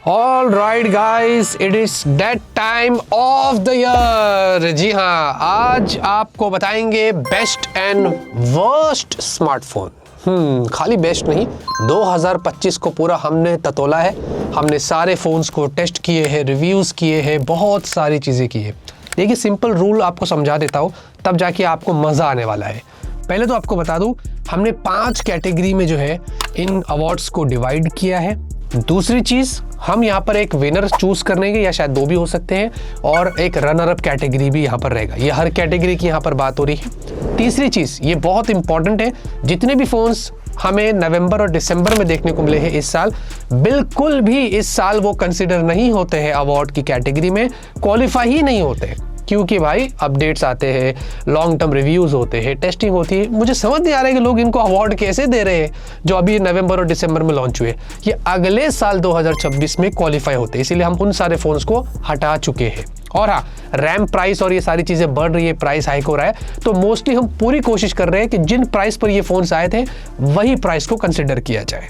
All right guys, it is that time of the year. जी हाँ, आज आपको बताएंगे बेस्ट एंड वर्स्ट स्मार्टफोन। खाली बेस्ट नहीं, 2025 को पूरा हमने ततोला है। हमने सारे फोन्स को टेस्ट किए हैं, रिव्यूज किए हैं, बहुत सारी चीजें की है। देखिए, सिंपल रूल आपको समझा देता हूँ, तब जाके आपको मजा आने वाला है। पहले तो आपको बता दूं, हमने 5 कैटेगरी में जो है इन अवार्ड्स को डिवाइड किया है। दूसरी चीज, हम यहाँ पर एक विनर चूज करने के, या शायद 2 भी हो सकते हैं, और एक रनर अप कैटेगरी भी यहाँ पर रहेगा। ये हर कैटेगरी की यहाँ पर बात हो रही है। तीसरी चीज, ये बहुत इंपॉर्टेंट है, जितने भी फोन्स हमें नवंबर और दिसंबर में देखने को मिले हैं इस साल, बिल्कुल भी इस साल वो कंसिडर नहीं होते हैं अवार्ड की कैटेगरी में, क्वालिफाई ही नहीं होते हैं। क्योंकि भाई अपडेट्स आते हैं, लॉन्ग टर्म रिव्यूज होते हैं, टेस्टिंग होती है। मुझे समझ नहीं आ रहा है कि लोग इनको अवार्ड कैसे दे रहे हैं जो अभी नवंबर और दिसंबर में लॉन्च हुए। ये अगले साल 2026 में क्वालिफाई होते हैं, इसीलिए हम उन सारे फोन्स को हटा चुके हैं। और हाँ, रैम प्राइस और ये सारी चीजें बढ़ रही है, प्राइस हाइक हो रहा है, तो मोस्टली हम पूरी कोशिश कर रहे हैं कि जिन प्राइस पर ये फोन्स आए थे वही प्राइस को कंसिडर किया जाए।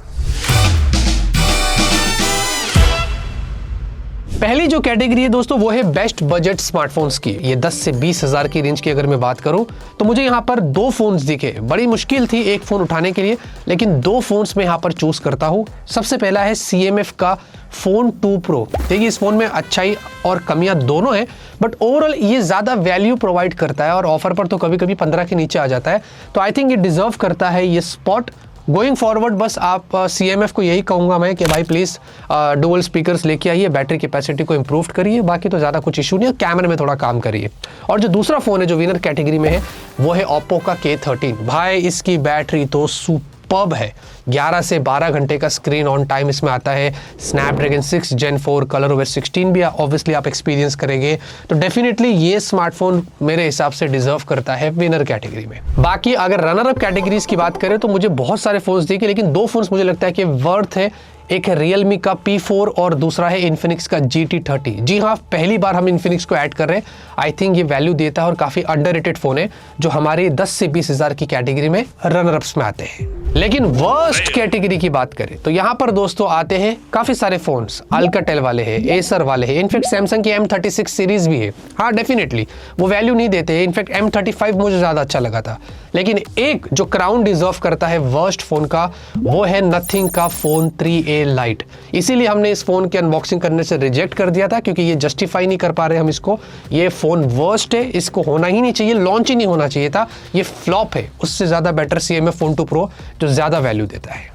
पहली जो कैटेगरी है दोस्तों, वो है बेस्ट बजट स्मार्टफोन्स की। ये 10 से 20 हजार की रेंज की अगर मैं बात करूं तो मुझे यहाँ पर 2 फोन्स दिखे। बड़ी मुश्किल थी एक फोन उठाने के लिए, लेकिन 2 फोन्स में यहाँ पर चूज करता हूं। सबसे पहला है CMF का फोन 2 Pro। देखिए, इस फोन में अच्छाई और कमियां दोनों हैं, बट ओवरऑल ये ज्यादा वैल्यू प्रोवाइड करता है और ऑफर पर तो कभी कभी 15 के नीचे आ जाता है। तो आई थिंक ये डिजर्व करता है ये स्पॉट। गोइंग फॉरवर्ड बस आप CMF को यही कहूंगा मैं कि भाई प्लीज डुअल स्पीकर्स लेके आइए, बैटरी कैपेसिटी को इंप्रूव करिए, बाकी तो ज्यादा कुछ इशू नहीं है, कैमरे में थोड़ा काम करिए। और जो दूसरा फोन है जो विनर कैटेगरी में है, वो है Oppo का K13। भाई इसकी बैटरी तो सुपर्ब है, 11 से 12 घंटे का स्क्रीन ऑन टाइम इसमें आता है। स्नैपड्रैगन 6 Gen 4 ColorOS 16 भी ऑब्वियसली आप एक्सपीरियंस करेंगे। तो डेफिनेटली ये स्मार्टफोन मेरे हिसाब से डिजर्व करता है विनर कैटेगरी में। बाकी अगर रनर अप कैटेगरीज की बात करें तो मुझे बहुत सारे फोन्स दिखे, लेकिन 2 फोन्स मुझे लगता है कि वर्थ है। एक है Realme का P4 और दूसरा है Infinix का GT30। जी हाँ, पहली बार हम Infinix को ऐड कर रहे हैं। आई थिंक ये वैल्यू देता है और काफी अंडररेटेड फोन है, जो हमारे 10 से 20 हजार की कैटेगरी में रनर अप्स में आते हैं। लेकिन वर्स्ट कैटेगरी की बात करें तो यहाँ पर दोस्तों आते हैं काफी सारे फोन्स। Alcatel वाले हैं, Acer वाले हैं, इनफैक्ट सैमसंग की M36 सीरीज भी है। हाँ, डेफिनेटली वो वैल्यू नहीं देते। इनफैक्ट M35 मुझे ज्यादा अच्छा लगा था। लेकिन एक जो क्राउन डिजर्व करता है वर्स्ट फोन का, वो है नथिंग का फोन 3A लाइट। इसीलिए हमने इस फोन के अनबॉक्सिंग करने से रिजेक्ट कर दिया था, क्योंकि ये जस्टिफाई नहीं कर पा रहे हम इसको। ये फोन वर्स्ट है, इसको होना ही नहीं चाहिए, लॉन्च ही नहीं होना चाहिए था। ये फ्लॉप है। उससे ज्यादा बेटर CMF फोन 2 Pro जो ज्यादा वैल्यू देता है।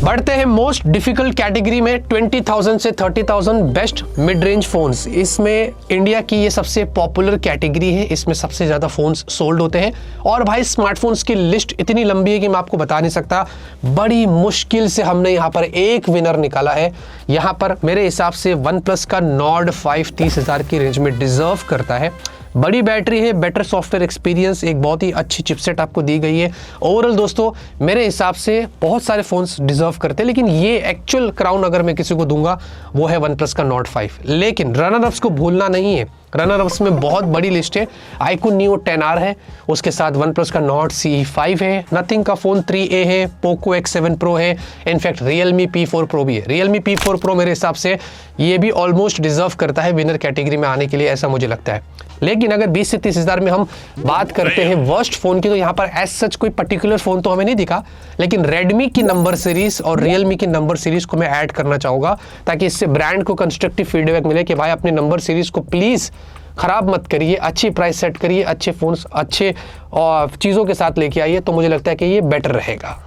बढ़ते हैं मोस्ट डिफिकल्ट कैटेगरी में, 20,000 से 30,000 बेस्ट मिड रेंज फोन्स। इसमें इंडिया की ये सबसे पॉपुलर कैटेगरी है, इसमें सबसे ज्यादा फोन्स सोल्ड होते हैं। और भाई स्मार्टफोन्स की लिस्ट इतनी लंबी है कि मैं आपको बता नहीं सकता। बड़ी मुश्किल से हमने यहाँ पर एक विनर निकाला है। यहाँ पर मेरे हिसाब से OnePlus का Nord 5 30,000 की रेंज में डिजर्व करता है। बड़ी बैटरी है, बेटर सॉफ्टवेयर एक्सपीरियंस, एक बहुत ही अच्छी चिपसेट आपको दी गई है। ओवरऑल दोस्तों मेरे हिसाब से बहुत सारे फोन्स डिजर्व करते हैं, लेकिन ये एक्चुअल क्राउन अगर मैं किसी को दूंगा वो है OnePlus का Nord 5। लेकिन रनर अप्स को भूलना नहीं है। रनर अप्स में बहुत बड़ी लिस्ट है। iQOO Neo 10R है, उसके साथ OnePlus का Nord CE5 है, नथिंग का फोन 3A है, Poco X7 Pro है, इनफैक्ट Realme P4 Pro भी है। Realme P4 Pro मेरे हिसाब से ये भी ऑलमोस्ट डिजर्व करता है विनर कैटेगरी में आने के लिए, ऐसा मुझे लगता है। लेकिन अगर 20 से 30 हजार में हम बात करते हैं वर्स्ट फोन की, तो यहाँ पर एज सच कोई पर्टिकुलर फोन तो हमें नहीं दिखा, लेकिन Redmi की नंबर सीरीज और Realme की नंबर सीरीज को मैं ऐड करना चाहूंगा, ताकि इससे ब्रांड को कंस्ट्रक्टिव फीडबैक मिले कि भाई अपनी नंबर सीरीज को प्लीज खराब मत करिए, अच्छी प्राइस सेट करिए, अच्छे फोन्स अच्छे चीजों के साथ लेके आइए। तो मुझे लगता है कि ये बेटर रहेगा।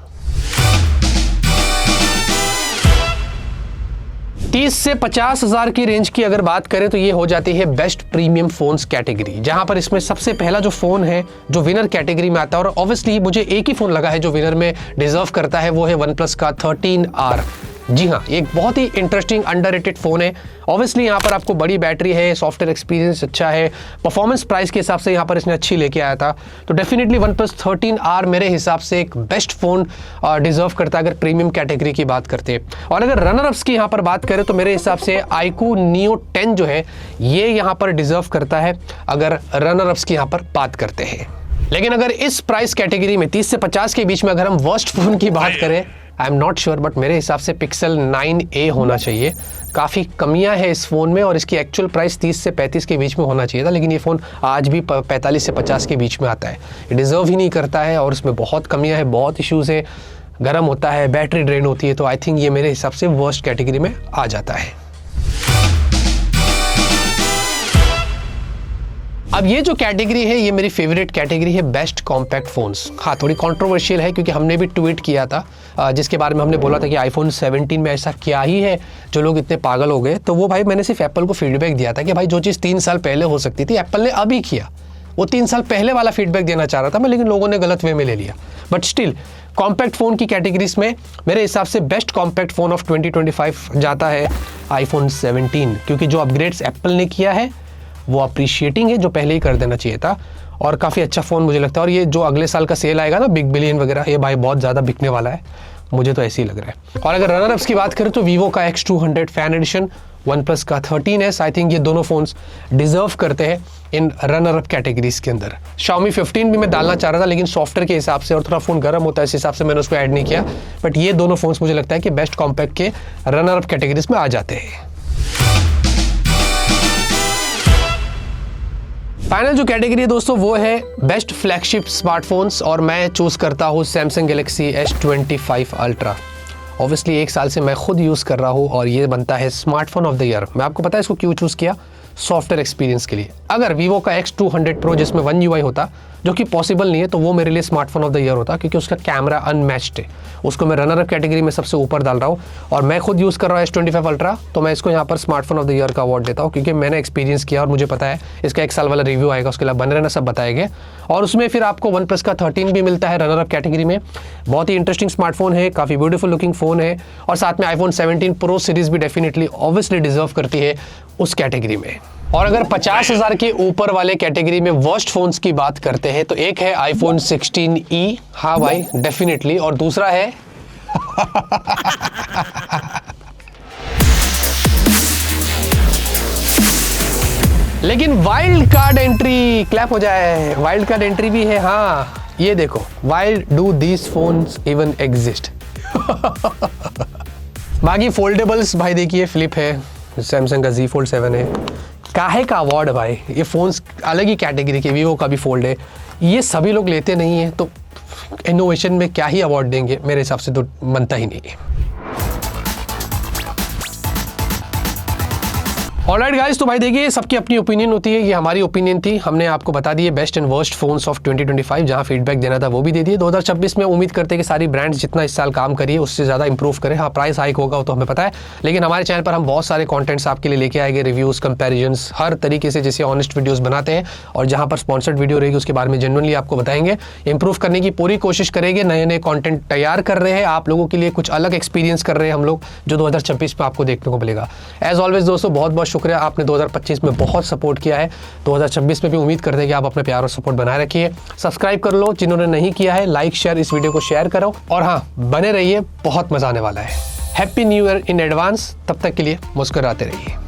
30 से 50 हजार की रेंज की अगर बात करें तो ये हो जाती है बेस्ट प्रीमियम फोन्स कैटेगरी, जहां पर इसमें सबसे पहला जो फोन है जो विनर कैटेगरी में आता है, और ऑब्वियसली मुझे एक ही फोन लगा है जो विनर में डिजर्व करता है, वो है OnePlus का 13R। जी हाँ, एक बहुत ही इंटरेस्टिंग अंडररेटेड फोन है। ऑब्वियसली यहाँ पर आपको बड़ी बैटरी है, सॉफ्टवेयर एक्सपीरियंस अच्छा है, परफॉर्मेंस प्राइस के हिसाब से यहाँ पर इसने अच्छी लेके आया था। तो डेफिनेटली OnePlus 13R मेरे हिसाब से एक बेस्ट फोन डिजर्व करता है अगर प्रीमियम कैटेगरी की बात करते हैं। और अगर रनर अप्स की यहाँ पर बात करें तो मेरे हिसाब से iQOO Neo 10 जो है ये यहाँ पर डिजर्व करता है अगर रनर अप्स की यहाँ पर बात करते हैं। लेकिन अगर इस प्राइस कैटेगरी में 30 से 50 के बीच में अगर हम वर्स्ट फोन की बात करें I am not sure, but मेरे हिसाब से पिक्सल 9a होना चाहिए। काफ़ी कमियां है इस फ़ोन में और इसकी एक्चुअल प्राइस 30 से 35 के बीच में होना चाहिए था, लेकिन ये फ़ोन आज भी 45 से 50 के बीच में आता है। ये डिज़र्व ही नहीं करता है और इसमें बहुत कमियां है, बहुत इश्यूज़ है, गर्म होता है, बैटरी ड्रेन होती है। तो आई थिंक ये मेरे हिसाब से वर्स्ट कैटेगरी में आ जाता है। अब ये जो कैटेगरी है ये मेरी फेवरेट कैटेगरी है, बेस्ट कॉम्पैक्ट फ़ोन्स। हाँ, थोड़ी कंट्रोवर्शियल है क्योंकि हमने भी ट्वीट किया था जिसके बारे में हमने बोला था कि आईफोन 17 में ऐसा क्या ही है जो लोग इतने पागल हो गए। तो वो भाई मैंने सिर्फ एप्पल को फीडबैक दिया था कि भाई जो चीज़ 3 साल पहले हो सकती थी एप्पल ने अभी किया। वो 3 साल पहले वाला फीडबैक देना चाह रहा था मैं, लेकिन लोगों ने गलत वे में ले लिया। बट स्टिल कॉम्पैक्ट फ़ोन की कैटेगरीज में मेरे हिसाब से बेस्ट कॉम्पैक्ट फ़ोन ऑफ 2025 जाता है आईफोन 17, क्योंकि जो अपग्रेड्स एप्पल ने किया है वो अप्रिशिएटिंग है, जो पहले ही कर देना चाहिए था। और काफ़ी अच्छा फ़ोन मुझे लगता है। और ये जो अगले साल का सेल आएगा ना, बिग बिलियन वगैरह, ये भाई बहुत ज़्यादा बिकने वाला है, मुझे तो ऐसे ही लग रहा है। और अगर रनर अप्स की बात करें तो वीवो का X200 fan addition, one plus का 13s, आई थिंक ये दोनों फ़ोन्स डिजर्व करते हैं इन रनर अप कैटेगरीज के अंदर। Xiaomi 15 भी मैं डालना चाह रहा था, लेकिन सॉफ्टवेयर के हिसाब से और थोड़ा फ़ोन गर्म होता है इस हिसाब से मैंने उसको ऐड नहीं किया। बट ये दोनों फ़ोन्स मुझे लगता है कि बेस्ट कॉम्पैक्ट के रनर अप कैटेगरीज में आ जाते हैं। फाइनल जो कैटेगरी है दोस्तों वो है बेस्ट फ्लैगशिप स्मार्टफोन्स, और मैं चूज़ करता हूँ Samsung Galaxy S25 ultra. Obviously 1 साल से मैं खुद यूज़ कर रहा हूँ और ये बनता है स्मार्टफोन ऑफ द ईयर। मैं आपको पता है इसको क्यों चूज़ किया, सॉफ्टवेयर एक्सपीरियंस के लिए। अगर वीवो का X200 Pro जिसमें One UI होता, जो कि पॉसिबल नहीं है, तो वो मेरे लिए स्मार्टफोन ऑफ द ईयर होता, क्योंकि उसका कैमरा अनमैच्ड है। उसको मैं रनर अप कैटेगरी में सबसे ऊपर डाल रहा हूँ और मैं खुद यूज़ कर रहा हूँ S25 अल्ट्रा, तो मैं इसको यहाँ पर स्मार्टफोन ऑफ द ईयर का अवार्ड देता हूँ, क्योंकि मैंने एक्सपीरियंस किया और मुझे पता है इसका 1 साल वाला रिव्यू आएगा, उसके लिए बने रहना, सब बताएंगे। और उसमें फिर आपको वन प्लस का 13 भी मिलता है रनर अप कैटेगरी में। बहुत ही इंटरेस्टिंग स्मार्टफोन है, काफ़ी ब्यूटीफुल लुकिंग फ़ोन है, और साथ में आईफोन 17 प्रो सीरीज़ भी डेफिनेटली ऑब्वियसली डिजर्व करती है उस कैटेगरी में। और अगर 50,000 के ऊपर वाले कैटेगरी में वर्स्ट फोन्स की बात करते हैं तो एक है आईफोन 16e, हाँ भाई डेफिनेटली, और दूसरा है लेकिन वाइल्ड कार्ड एंट्री, क्लैप हो जाए, वाइल्ड कार्ड एंट्री भी है। हाँ ये देखो, why do these phones even exist. बाकी फोल्डेबल्स भाई देखिए, फ्लिप है, सैमसंग का Z Fold 7 है। काहे का अवार्ड भाई, ये फ़ोन्स अलग ही कैटेगरी के, वीवो का भी फोल्ड है, ये सभी लोग लेते नहीं हैं, तो इनोवेशन में क्या ही अवार्ड देंगे, मेरे हिसाब से तो बनता ही नहीं है। ऑलराइट गाइस, तो भाई देखिए सबकी अपनी ओपिनियन होती है, ये हमारी ओपिनियन थी, हमने आपको बता दिए best and worst phones of 2025, जहां फीडबैक देना था वो भी दे दिए। 2026 में उम्मीद करते हैं कि सारी ब्रांड्स जितना इस साल काम करिए उससे ज़्यादा इंप्रूव करें। हाँ, प्राइस हाइक होगा वो तो हमें पता है, लेकिन हमारे चैनल पर हम बहुत सारे कॉन्टेंट्स आपके लिए लेके आएंगे, रिव्यूज़, कंपेरिजन्स, हर तरीके से जैसे ऑनेस्ट वीडियोज़ बनाते हैं, और जहाँ पर स्पॉन्सर्ड वीडियो रहेगी उसके बारे में जेन्युइनली आपको बताएंगे। इंप्रूव करने की पूरी कोशिश करेंगे, नए नए कॉन्टेंट तैयार कर रहे हैं, आप लोगों के लिए कुछ अलग एक्सपीरियंस कर रहे हैं हम लोग, जो 2026 में आपको देखने को मिलेगा। एज ऑलवेज दोस्तों, बहुत बहुत शुक्रिया, आपने 2025 में बहुत सपोर्ट किया है। 2026 में भी उम्मीद करते हैं कि आप अपने प्यार और सपोर्ट बनाए रखिए। सब्सक्राइब कर लो जिन्होंने नहीं किया है, लाइक शेयर, इस वीडियो को शेयर करो, और हाँ बने रहिए, बहुत मजा आने वाला है। Happy new year in advance, तब तक के लिए मुस्कुराते रहिए।